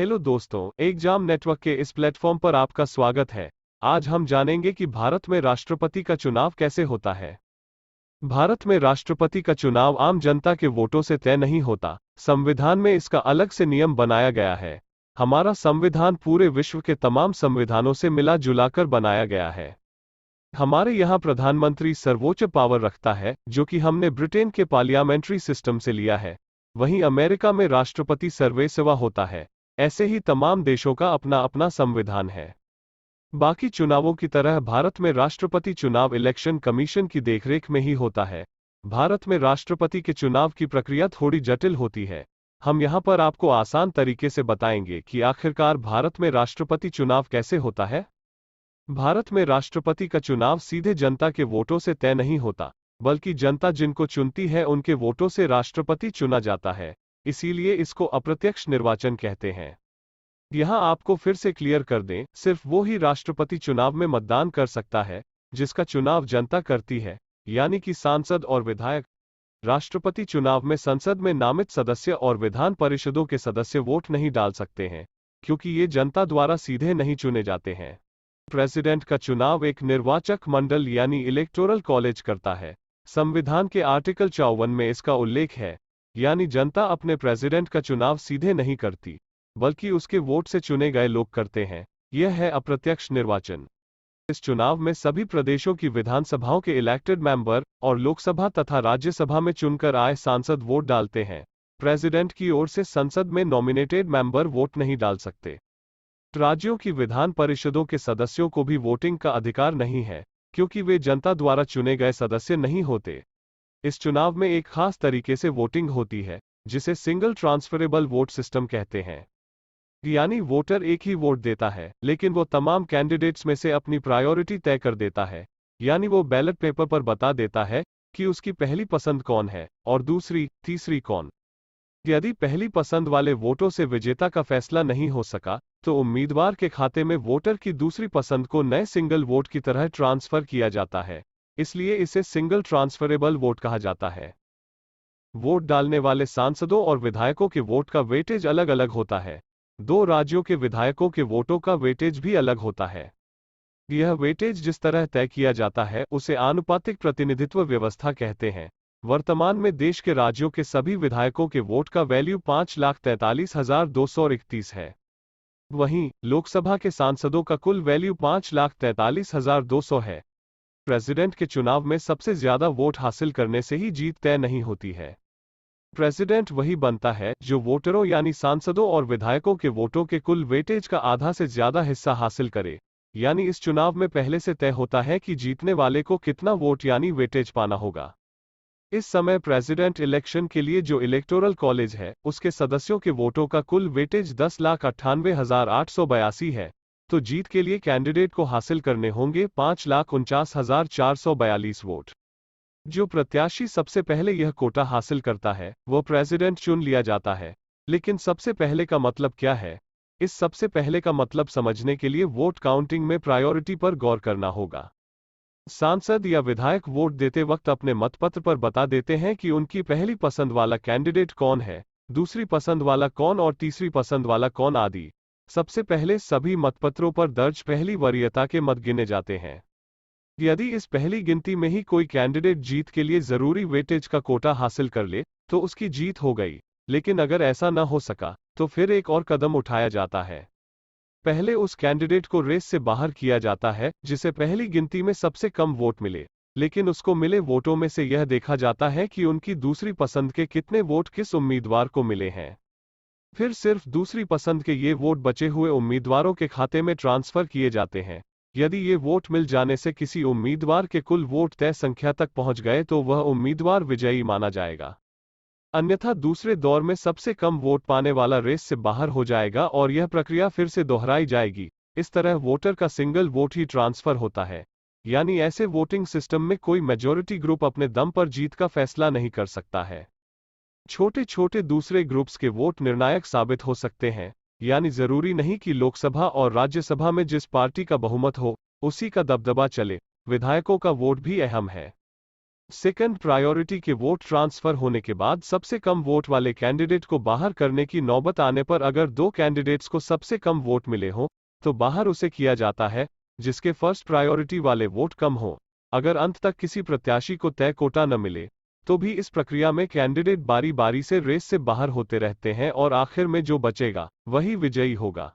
Hello दोस्तों, exam network के इस प्लेटफॉर्म पर आपका स्वागत है। आज हम जानेंगे कि भारत में राष्ट्रपति का चुनाव कैसे होता है। भारत में राष्ट्रपति का चुनाव आम जनता के वोटों से तय नहीं होता। संविधान में इसका अलग से नियम बनाया गया है। हमारा संविधान पूरे विश्व के तमाम संविधानों से मिला जुलाकर बनाया गया है। हमारे यहाँ प्रधानमंत्री सर्वोच्च पावर रखता है, जो कि हमने ब्रिटेन के पार्लियामेंट्री सिस्टम से लिया है। वहीं अमेरिका में राष्ट्रपति सर्वसेवा होता है। ऐसे ही तमाम देशों का अपना अपना संविधान है। बाकी चुनावों की तरह भारत में राष्ट्रपति चुनाव इलेक्शन कमीशन की देखरेख में ही होता है। भारत में राष्ट्रपति के चुनाव की प्रक्रिया थोड़ी जटिल होती है। हम यहाँ पर आपको आसान तरीके से बताएंगे कि आखिरकार भारत में राष्ट्रपति चुनाव कैसे होता है। भारत में राष्ट्रपति का चुनाव सीधे जनता के वोटों से तय नहीं होता, बल्कि जनता जिनको चुनती है उनके वोटों से राष्ट्रपति चुना जाता है। इसीलिए इसको अप्रत्यक्ष निर्वाचन कहते हैं। यहां आपको फिर से क्लियर कर दें, सिर्फ वो ही राष्ट्रपति चुनाव में मतदान कर सकता है जिसका चुनाव जनता करती है, यानी कि सांसद और विधायक। राष्ट्रपति चुनाव में संसद में नामित सदस्य और विधान परिषदों के सदस्य वोट नहीं डाल सकते हैं, क्योंकि ये जनता द्वारा सीधे नहीं चुने जाते हैं। प्रेसिडेंट का चुनाव एक निर्वाचक मंडल यानी इलेक्टोरल कॉलेज करता है। संविधान के आर्टिकल 54 में इसका उल्लेख है, यानी जनता अपने प्रेसिडेंट का चुनाव सीधे नहीं करती, बल्कि उसके वोट से चुने गए लोग करते हैं। यह है अप्रत्यक्ष निर्वाचन। इस चुनाव में सभी प्रदेशों की विधानसभाओं के इलेक्टेड मेंबर और लोकसभा तथा राज्यसभा में चुनकर आए सांसद वोट डालते हैं। प्रेसिडेंट की ओर से संसद में नॉमिनेटेड मेंबर वोट नहीं डाल सकते। राज्यों की विधान परिषदों के सदस्यों को भी वोटिंग का अधिकार नहीं है, क्योंकि वे जनता द्वारा चुने गए सदस्य नहीं होते। इस चुनाव में एक खास तरीके से वोटिंग होती है, जिसे सिंगल ट्रांसफरेबल वोट सिस्टम कहते हैं। यानी वोटर एक ही वोट देता है, लेकिन वो तमाम कैंडिडेट्स में से अपनी प्रायोरिटी तय कर देता है। यानी वो बैलेट पेपर पर बता देता है कि उसकी पहली पसंद कौन है और दूसरी, तीसरी कौन। यदि पहली पसंद वाले वोटों से विजेता का फैसला नहीं हो सका, तो उम्मीदवार के खाते में वोटर की दूसरी पसंद को नए सिंगल वोट की तरह ट्रांसफर किया जाता है। इसलिए इसे सिंगल ट्रांसफरेबल वोट कहा जाता है। वोट डालने वाले सांसदों और विधायकों के वोट का वेटेज अलग अलग होता है। दो राज्यों के विधायकों के वोटों का वेटेज भी अलग होता है। यह वेटेज जिस तरह तय किया जाता है उसे आनुपातिक प्रतिनिधित्व व्यवस्था कहते हैं। वर्तमान में देश के राज्यों के सभी विधायकों के वोट का वैल्यू 5,43,231 है। वहीं लोकसभा के सांसदों का कुल वैल्यू 5,43,200 है। प्रेसिडेंट के चुनाव में सबसे ज्यादा वोट हासिल करने से ही जीत तय नहीं होती है। प्रेसिडेंट वही बनता है जो वोटरों यानी सांसदों और विधायकों के वोटों के कुल वेटेज का आधा से ज्यादा हिस्सा हासिल करे। यानी इस चुनाव में पहले से तय होता है कि जीतने वाले को कितना वोट यानी वेटेज पाना होगा। इस समय प्रेसिडेंट इलेक्शन के लिए जो इलेक्टोरल कॉलेज है, उसके सदस्यों के वोटों का कुल वेटेज 10,98,882 है। तो जीत के लिए कैंडिडेट को हासिल करने होंगे 5,49,442 वोट। जो प्रत्याशी सबसे पहले यह कोटा हासिल करता है, वो प्रेसिडेंट चुन लिया जाता है। लेकिन सबसे पहले का मतलब क्या है? इस सबसे पहले का मतलब समझने के लिए वोट काउंटिंग में प्रायोरिटी पर गौर करना होगा। सांसद या विधायक वोट देते वक्त अपने मतपत्र पर बता देते हैं कि उनकी पहली पसंद वाला कैंडिडेट कौन है, दूसरी पसंद वाला कौन और तीसरी पसंद वाला कौन आदि। सबसे पहले सभी मतपत्रों पर दर्ज पहली वरीयता के मत गिने जाते हैं। यदि इस पहली गिनती में ही कोई कैंडिडेट जीत के लिए जरूरी वेटेज का कोटा हासिल कर ले, तो उसकी जीत हो गई। लेकिन अगर ऐसा न हो सका, तो फिर एक और कदम उठाया जाता है। पहले उस कैंडिडेट को रेस से बाहर किया जाता है जिसे पहली गिनती में सबसे कम वोट मिले। लेकिन उसको मिले वोटों में से यह देखा जाता है कि उनकी दूसरी पसंद के कितने वोट किस उम्मीदवार को मिले हैं। फिर सिर्फ दूसरी पसंद के ये वोट बचे हुए उम्मीदवारों के खाते में ट्रांसफर किए जाते हैं। यदि ये वोट मिल जाने से किसी उम्मीदवार के कुल वोट तय संख्या तक पहुंच गए तो वह उम्मीदवार विजयी माना जाएगा। अन्यथा दूसरे दौर में सबसे कम वोट पाने वाला रेस से बाहर हो जाएगा और यह प्रक्रिया फिर से दोहराई जाएगी। इस तरह वोटर का सिंगल वोट ही ट्रांसफर होता है। यानी ऐसे वोटिंग सिस्टम में कोई मेजॉरिटी ग्रुप अपने दम पर जीत का फैसला नहीं कर सकता है। छोटे छोटे दूसरे ग्रुप्स के वोट निर्णायक साबित हो सकते हैं। यानी जरूरी नहीं कि लोकसभा और राज्यसभा में जिस पार्टी का बहुमत हो, उसी का दबदबा चले। विधायकों का वोट भी अहम है। सेकंड प्रायोरिटी के वोट ट्रांसफर होने के बाद सबसे कम वोट वाले कैंडिडेट को बाहर करने की नौबत आने पर अगर दो कैंडिडेट्स को सबसे कम वोट मिले हो तो बाहर उसे किया जाता है जिसके फर्स्ट प्रायोरिटी वाले वोट कम हो। अगर अंत तक किसी प्रत्याशी को तय कोटा न मिले तो भी इस प्रक्रिया में कैंडिडेट बारी बारी से रेस से बाहर होते रहते हैं और आखिर में जो बचेगा वही विजयी होगा।